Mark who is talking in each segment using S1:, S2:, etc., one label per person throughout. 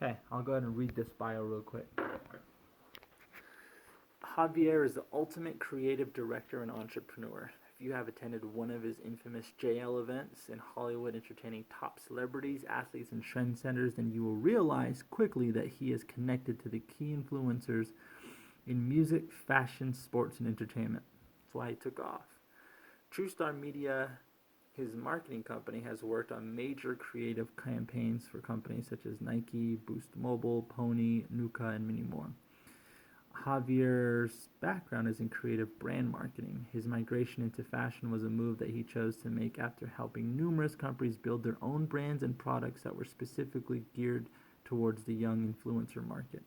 S1: Okay, I'll go ahead and read this bio real quick. Javier is the ultimate creative director and entrepreneur. If you have attended one of his infamous JL events in Hollywood entertaining top celebrities, athletes, and trendsetters, then you will realize quickly that he is connected to the key influencers in music, fashion, sports, and entertainment. That's why he took off. True Star Media, his marketing company, has worked on major creative campaigns for companies such as Nike, Boost Mobile, Pony, Nuka, and many more. Javier's background is in creative brand marketing. His migration into fashion was a move that he chose to make after helping numerous companies build their own brands and products that were specifically geared towards the young influencer market.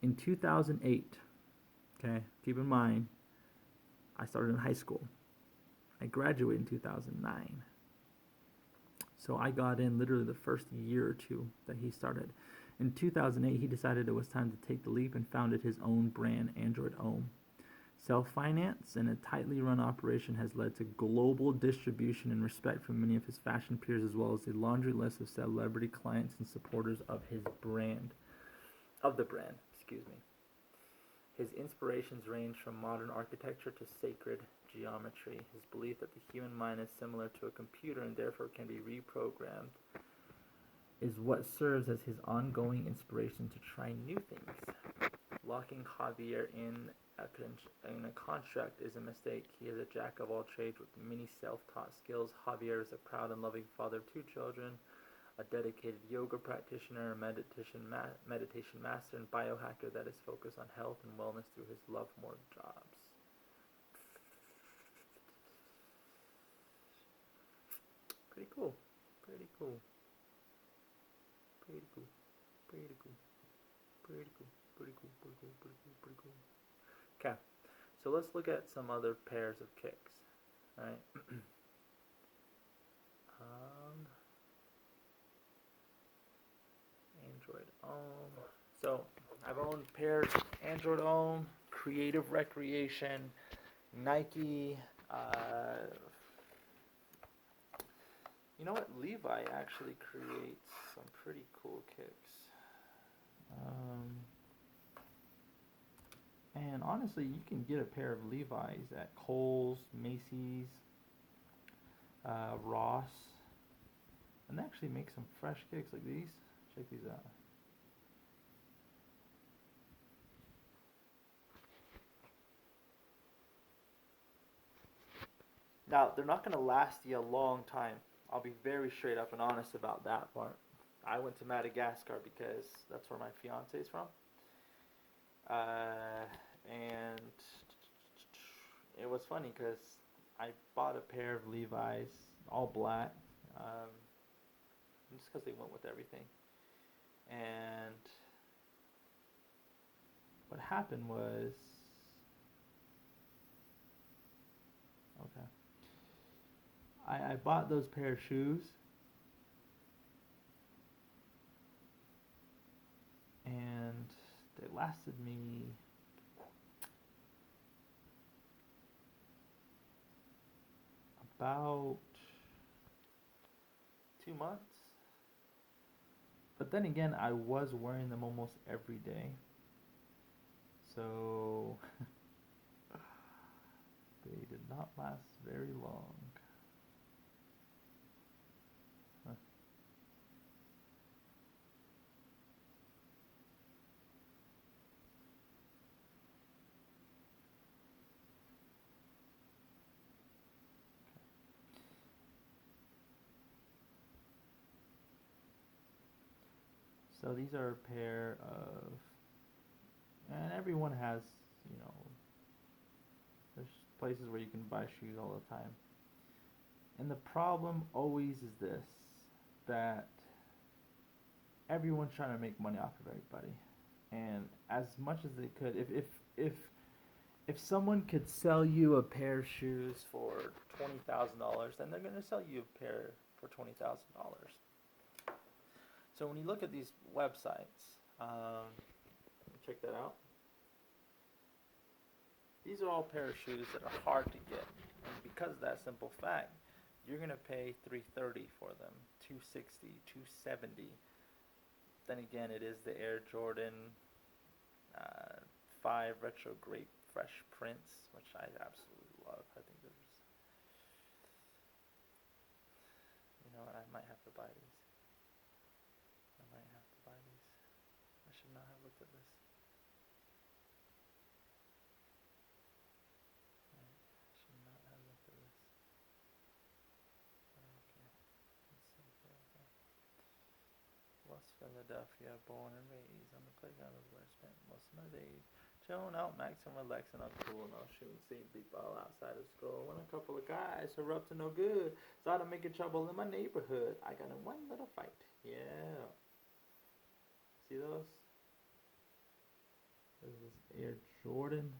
S1: In 2008, okay, keep in mind, I started in high school. I graduated in 2009. So I got in literally the first year or two that he started. In 2008, he decided it was time to take the leap and founded his own brand, Android Ohm. Self-finance and a tightly run operation has led to global distribution and respect from many of his fashion peers, as well as a laundry list of celebrity clients and supporters of his brand. His inspirations range from modern architecture to sacred geometry. His belief that the human mind is similar to a computer and therefore can be reprogrammed is what serves as his ongoing inspiration to try new things. Locking Javier in a construct is a mistake. He is a jack of all trades with many self-taught skills. Javier is a proud and loving father of 2 children, a dedicated yoga practitioner, a meditation master, and biohacker that is focused on health and wellness through his love more jobs. Pretty cool. Pretty cool. Pretty cool. Pretty cool. Pretty cool. Pretty cool. Pretty cool. Pretty cool. Pretty cool. Okay, so let's look at some other pairs of kicks. All right. Android Ohm. So I've owned pairs of Android Ohm, Creative Recreation, Nike. You know what? Levi actually creates some pretty cool kicks. And honestly, you can get a pair of Levi's at Kohl's, Macy's, Ross, and they actually make some fresh kicks like these. Check these out. Now, they're not going to last you a long time. I'll be very straight up and honest about that part. I went to Madagascar because that's where my fiance is from. And it was funny because I bought a pair of Levi's, all black, just because they went with everything. And what happened was, okay, I bought those pair of shoes, and they lasted me about 2 months. But then again, I was wearing them almost every day. So they did not last very long. Huh. So these are a pair of, and everyone has, there's places where you can buy shoes all the time. And the problem always is this, that everyone's trying to make money off of everybody. And as much as they could, if someone could sell you a pair of shoes for $20,000, then they're going to sell you a pair for $20,000. So when you look at these websites, check that out. These are all pair of shoes that are hard to get, and because of that simple fact, you're gonna pay $330 for them, $260, $270. then again, it is the Air Jordan 5 Retro Grape Fresh Prints, which I absolutely love. I think there's, you know what, I might have to buy these. I might have to buy these. I should not have looked at this. Right. I should not have looked at this. Okay. Let's see. Here we go. West Philadelphia, born and raised on the playground is where I spent most of my days. Chilling out, maxing, relaxing, I'm cool, no shooting, seeing people outside of school. When a couple of guys are up to no good, started making trouble in my neighborhood. I got in one little fight. Yeah. See those? This is Air Jordan.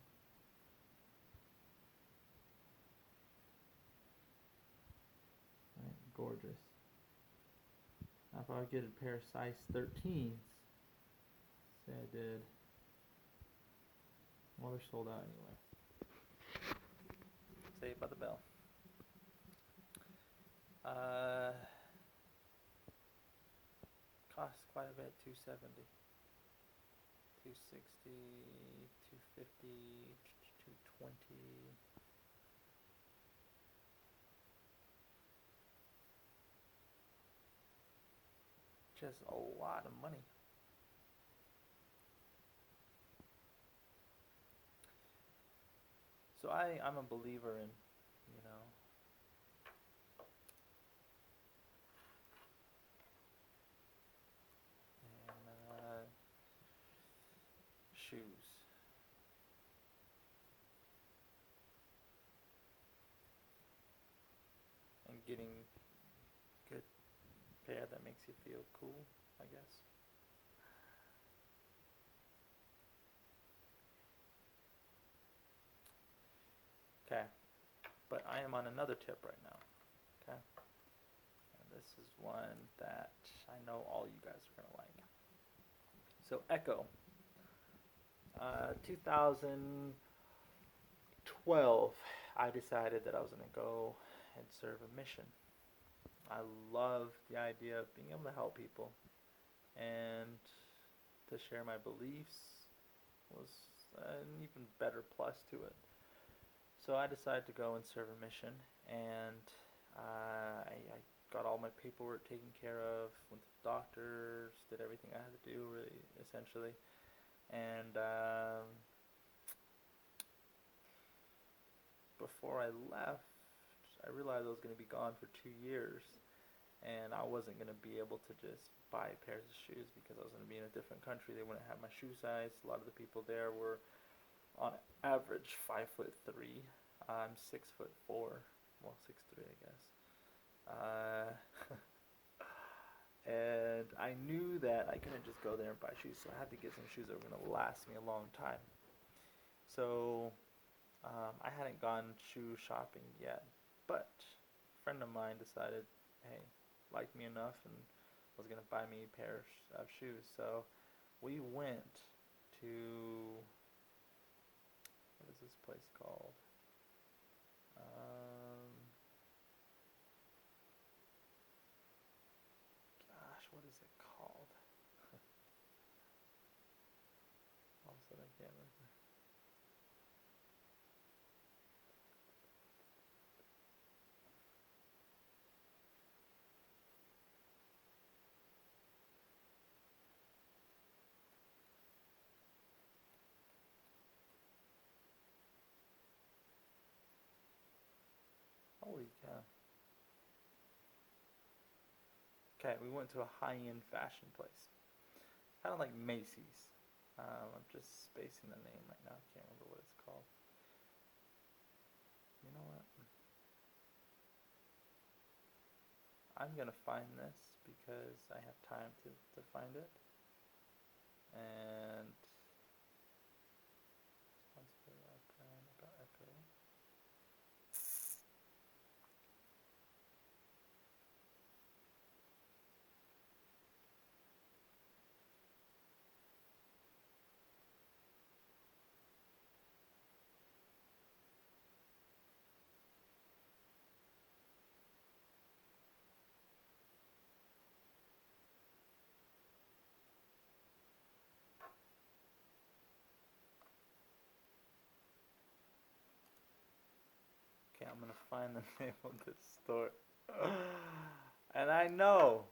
S1: Right, gorgeous. I thought I'd get a pair of size 13s. Say I did. Well, they're sold out anyway. Saved by the bell. Costs quite a bit, 270, 260, 250, 220. Just a lot of money. So I'm a believer in, you know, in shoes. And getting good pair that makes you feel cool, I guess. Okay, but I am on another tip right now. Okay, and this is one that I know all you guys are gonna like. So ECCO, 2012, I decided that I was gonna go and serve a mission. I love the idea of being able to help people, and to share my beliefs was an even better plus to it. So I decided to go and serve a mission, and I got all my paperwork taken care of, went to the doctors, did everything I had to do, really, essentially. And before I left, I realized I was going to be gone for 2 years, and I wasn't going to be able to just buy pairs of shoes because I was going to be in a different country. They wouldn't have my shoe size. A lot of the people there were on average 5'3". I'm 6'4", well 6'3", I guess. And I knew that I couldn't just go there and buy shoes, so I had to get some shoes that were going to last me a long time. So I hadn't gone shoe shopping yet, but a friend of mine decided, hey, liked me enough and was going to buy me a pair of shoes. So we went to, what is this place called? Gosh, what is it called? All of a sudden I can't remember. Holy cow. Okay, we went to a high-end fashion place. Kind of like Macy's. I'm just spacing the name right now. I can't remember what it's called. You know what? I'm going to find this because I have time to find it. And responsibility of brand about ECCO. Okay, I'm gonna find the name of this store. And I know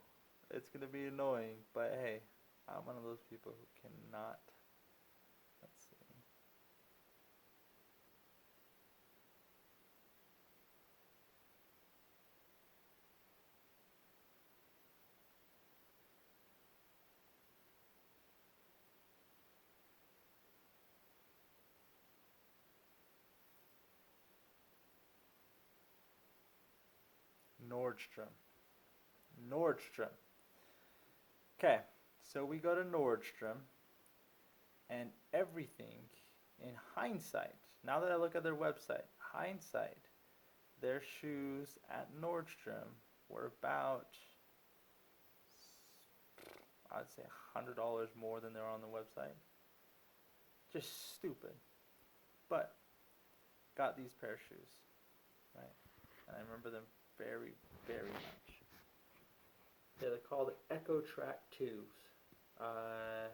S1: it's gonna be annoying, but hey, I'm one of those people who cannot. Let's see. Nordstrom. Nordstrom. Okay, so we go to Nordstrom, and everything, in hindsight, now that I look at their website, hindsight, their shoes at Nordstrom were about, I'd say, $100 more than they're on the website. Just stupid. But got these pair of shoes, right? And I remember them very, very much. Yeah, they're called ECCO Track 2s. And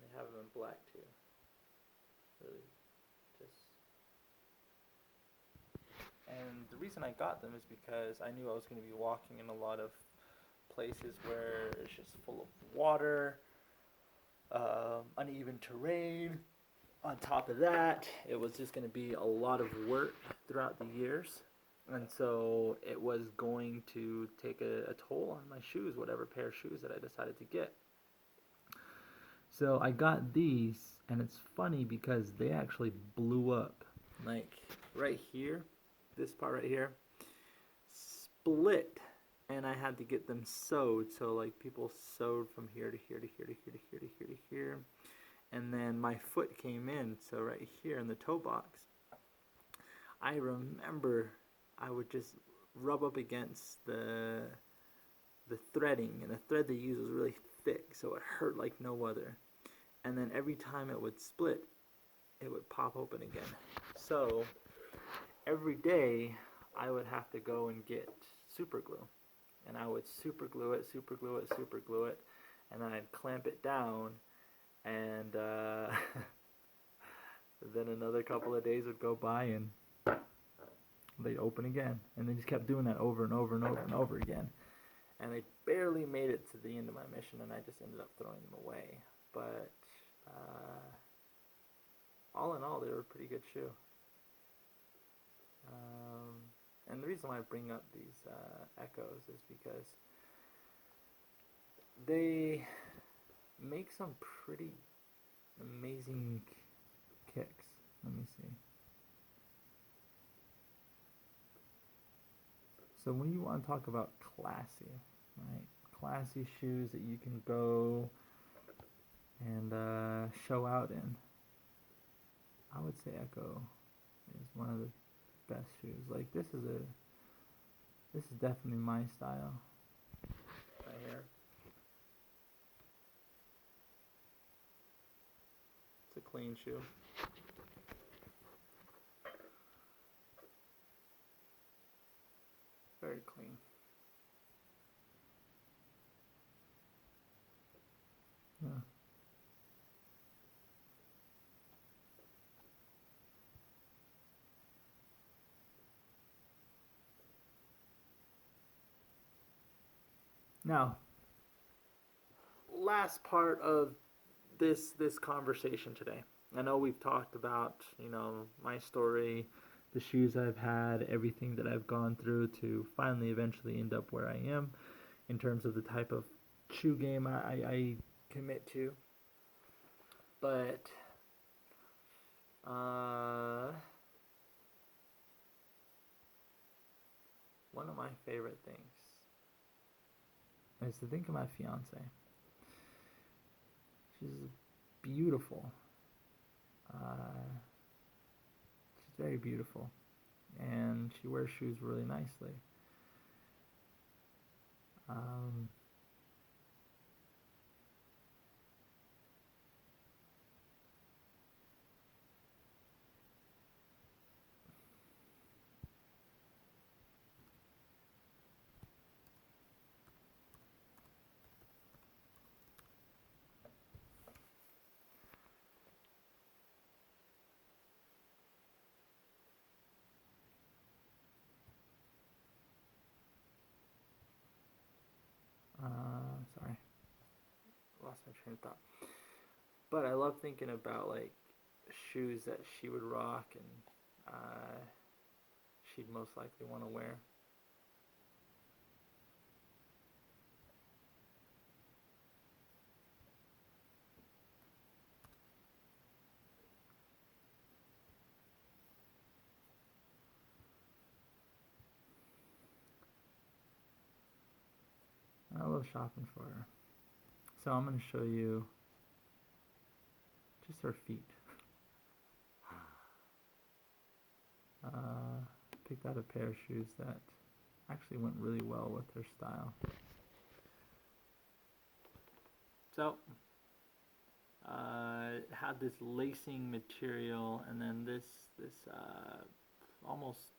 S1: they have them in black too. Really, just. And the reason I got them is because I knew I was going to be walking in a lot of places where it's just full of water, uneven terrain. On top of that, it was just going to be a lot of work throughout the years. And so it was going to take a toll on my shoes, whatever pair of shoes that I decided to get. So I got these, and it's funny because they actually blew up. Like right here, this part right here, split. And I had to get them sewed. So like people sewed from here to here to here to here to here to here to here. And then my foot came in, so right here in the toe box. I remember I would just rub up against the threading, and the thread they used was really thick, so it hurt like no other. And then every time it would split, it would pop open again. So every day I would have to go and get super glue, and I would super glue it, super glue it, super glue it, and then I'd clamp it down. And then another couple of days would go by and they'd open again. And they just kept doing that over and over and over and over again. And I barely made it to the end of my mission, and I just ended up throwing them away. But all in all, they were a pretty good shoe. And the reason why I bring up these ECCOs is because they make some pretty amazing kicks. Let me see. So when you want to talk about classy, right? Classy shoes that you can go and show out in, I would say ECCO is one of the best shoes. Like this is definitely my style right here. It's a clean shoe. Very clean. Yeah. Now, last part of this conversation today. I know we've talked about, my story, the shoes I've had, everything that I've gone through to finally eventually end up where I am in terms of the type of shoe game I commit to. But one of my favorite things is to think of my fiance. She's beautiful. She's very beautiful, and she wears shoes really nicely. Um, my train of thought. But I love thinking about like shoes that she would rock and she'd most likely want to wear. I love shopping for her. So I'm going to show you just her feet. Picked out a pair of shoes that actually went really well with her style. So, it had this lacing material and then this almost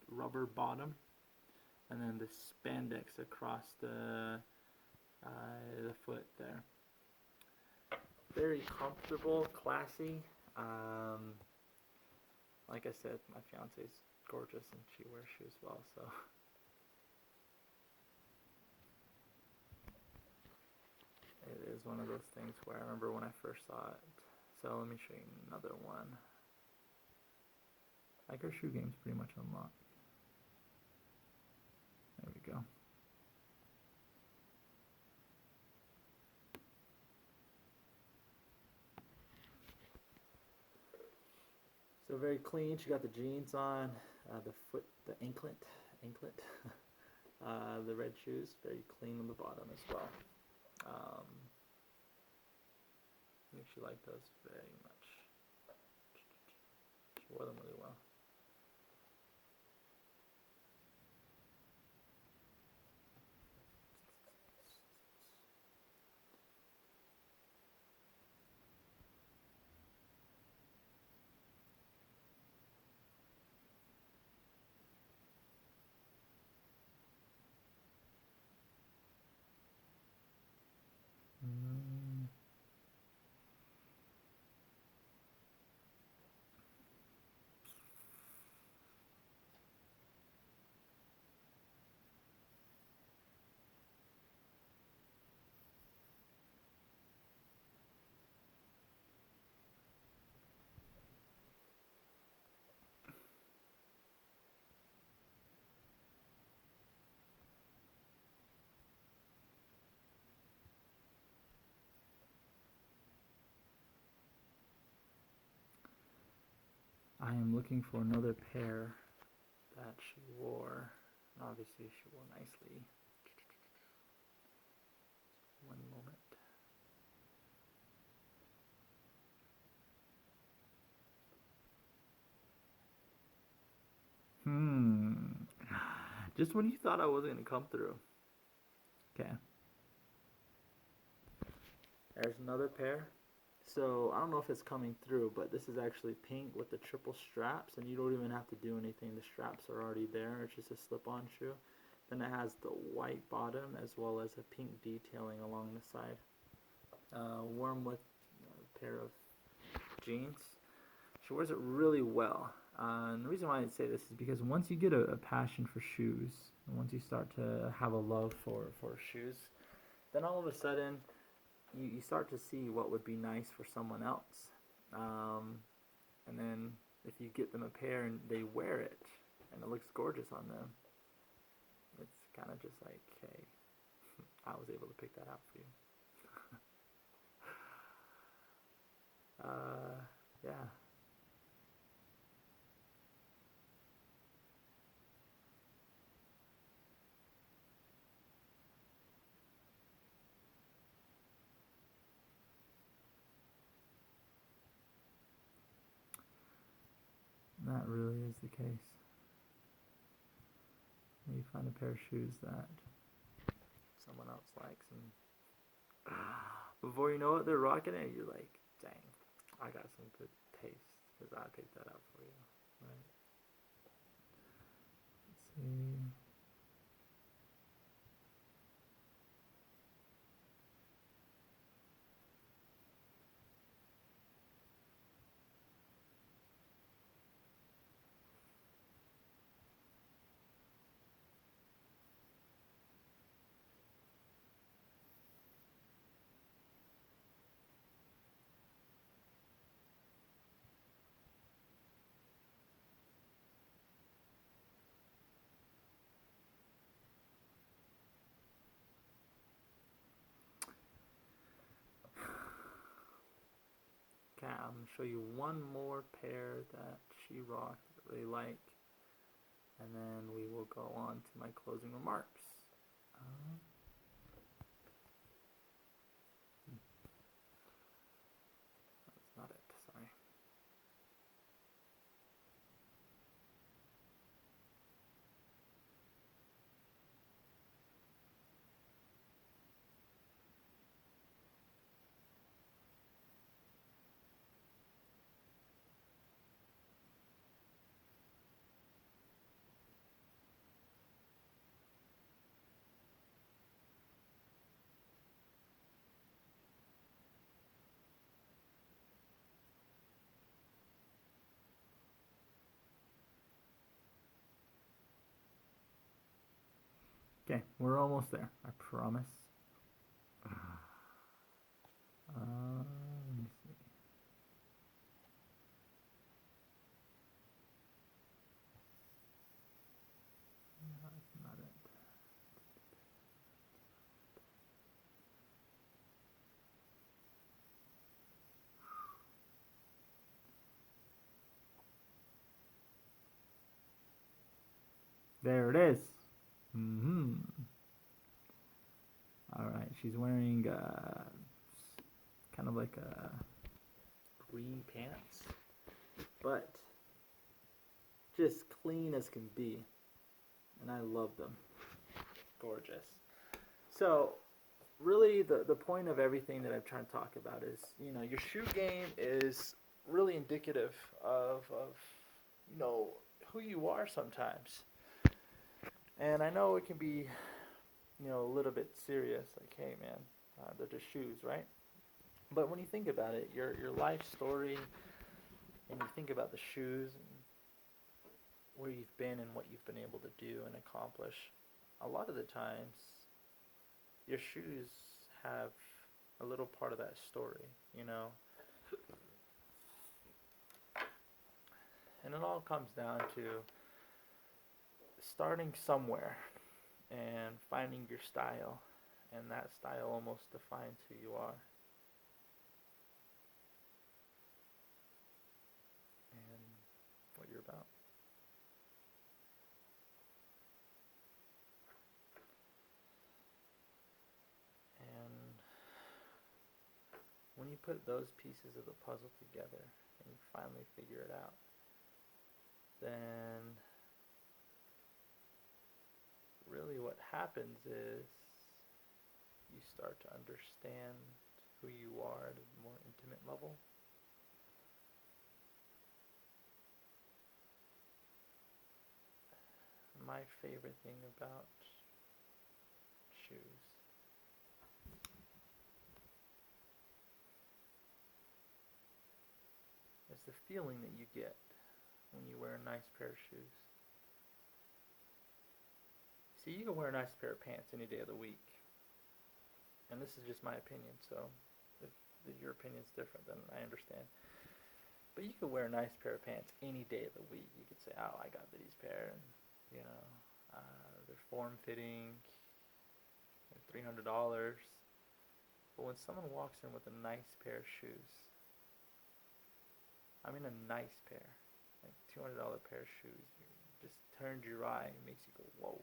S1: rubber bottom, and then the spandex across the foot there. Very comfortable, classy. Like I said, my fiance's gorgeous and she wears shoes well, so. It is one of those things where I remember when I first saw it. So let me show you another one. Like her shoe game's pretty much unlocked. There we go. So very clean. She got the jeans on, the anklet, the red shoes, very clean on the bottom as well. I think she liked those very much. She wore them really well. I am looking for another pair that she wore. Obviously, she wore nicely. One moment. Just when you thought I wasn't going to come through. Okay. There's another pair. So I don't know if it's coming through, but this is actually pink with the triple straps, and you don't even have to do anything. The straps are already there. It's just a slip-on shoe. Then it has the white bottom as well as a pink detailing along the side. Worn with a pair of jeans. She wears it really well. And the reason why I say this is because once you get a passion for shoes, and once you start to have a love for shoes, then all of a sudden you start to see what would be nice for someone else. And then if you get them a pair and they wear it and it looks gorgeous on them, it's kind of just like, hey, I was able to pick that out for you. Yeah. That really is the case. You find a pair of shoes that someone else likes, and before you know it, they're rocking it, and you're like, dang, I got some good taste, because I picked that out for you, right? Let's see. I'm going to show you one more pair that she rocked that I really like, and then we will go on to my closing remarks. That's not it, sorry. Okay, we're almost there, I promise. Let me see. No, that's not it. There it is. Alright, she's wearing kind of like a green pants, but just clean as can be, and I love them. Gorgeous. So really the point of everything that I'm trying to talk about is, your shoe game is really indicative of who you are sometimes. And I know it can be a little bit serious, like, hey man, they're just shoes, right? But when you think about it, your life story, and you think about the shoes and where you've been and what you've been able to do and accomplish, a lot of the times your shoes have a little part of that story, And it all comes down to starting somewhere and finding your style, and that style almost defines who you are. And what you're about. And when you put those pieces of the puzzle together and you finally figure it out, then really what happens is you start to understand who you are at a more intimate level. My favorite thing about shoes is the feeling that you get when you wear a nice pair of shoes. See, you can wear a nice pair of pants any day of the week. And this is just my opinion, so if your opinion's different, then I understand. But you could wear a nice pair of pants any day of the week. You could say, oh, I got these pair, and, they're form-fitting, they're $300. But when someone walks in with a nice pair of shoes, I mean a nice pair, like $200 pair of shoes, just turns your eye and makes you go, whoa.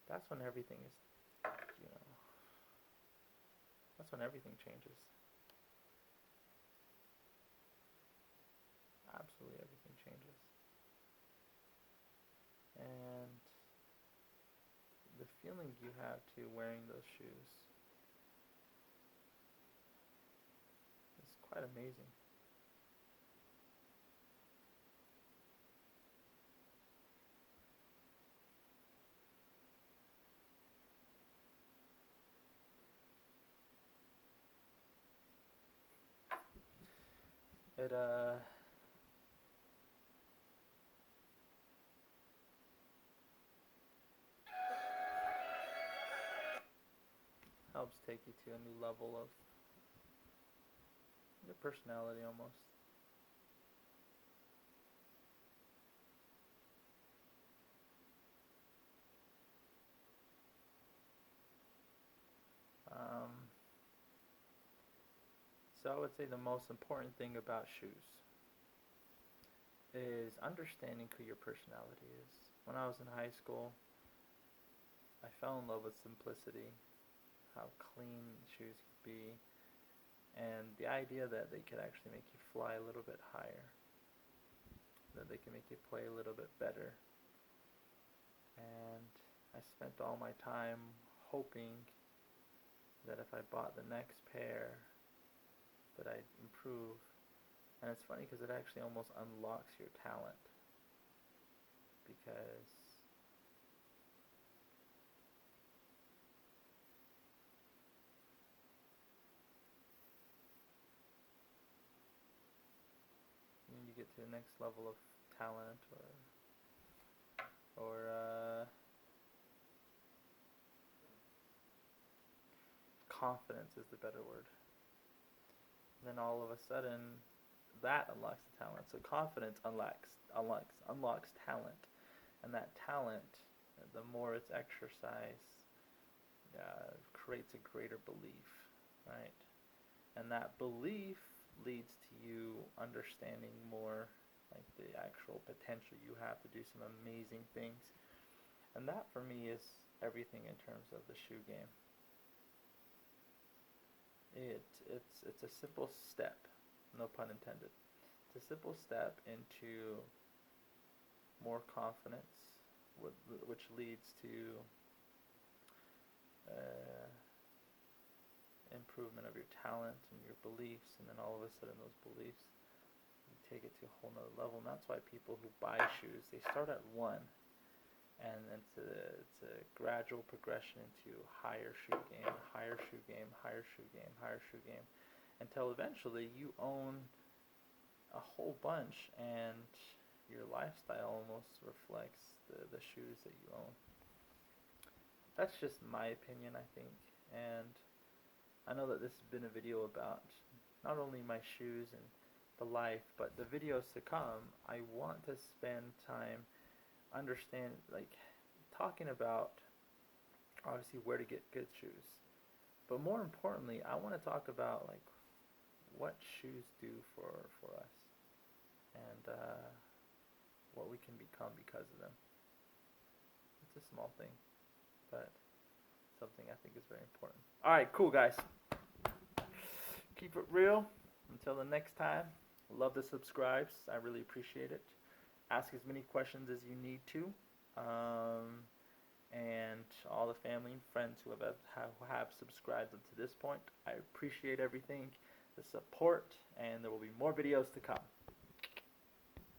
S1: That's when everything is, that's when everything changes. Absolutely everything changes. And the feeling you have too wearing those shoes is quite amazing. It helps take you to a new level of your personality almost. So I would say the most important thing about shoes is understanding who your personality is. When I was in high school, I fell in love with simplicity, how clean shoes could be, and the idea that they could actually make you fly a little bit higher, that they can make you play a little bit better. And I spent all my time hoping that if I bought the next pair, that I'd improve. And it's funny because it actually almost unlocks your talent, because when you get to the next level of talent, or confidence is the better word. And then all of a sudden, that unlocks the talent. So confidence unlocks talent, and that talent, the more it's exercised, creates a greater belief, right? And that belief leads to you understanding more, like the actual potential you have to do some amazing things. And that for me is everything in terms of the shoe game. It's a simple step, no pun intended. It's a simple step into more confidence, which leads to uh, improvement of your talent and your beliefs, and then all of a sudden those beliefs, you take it to a whole nother level. And that's why people who buy shoes, they start at one, and it's a gradual progression into higher shoe game, higher shoe game, higher shoe game, higher shoe game, until eventually you own a whole bunch, and your lifestyle almost reflects the shoes that you own. That's just my opinion, I think. And I know that this has been a video about not only my shoes and the life, but the videos to come. I want to spend time talking about obviously where to get good shoes, but more importantly, I want to talk about like what shoes do for us, and what we can become because of them. It's a small thing, but something I think is very important. All right, cool guys. Keep it real. Until the next time, love the subscribes. I really appreciate it. Ask as many questions as you need to. And all the family and friends who have subscribed up to this point, I appreciate everything, the support, and there will be more videos to come.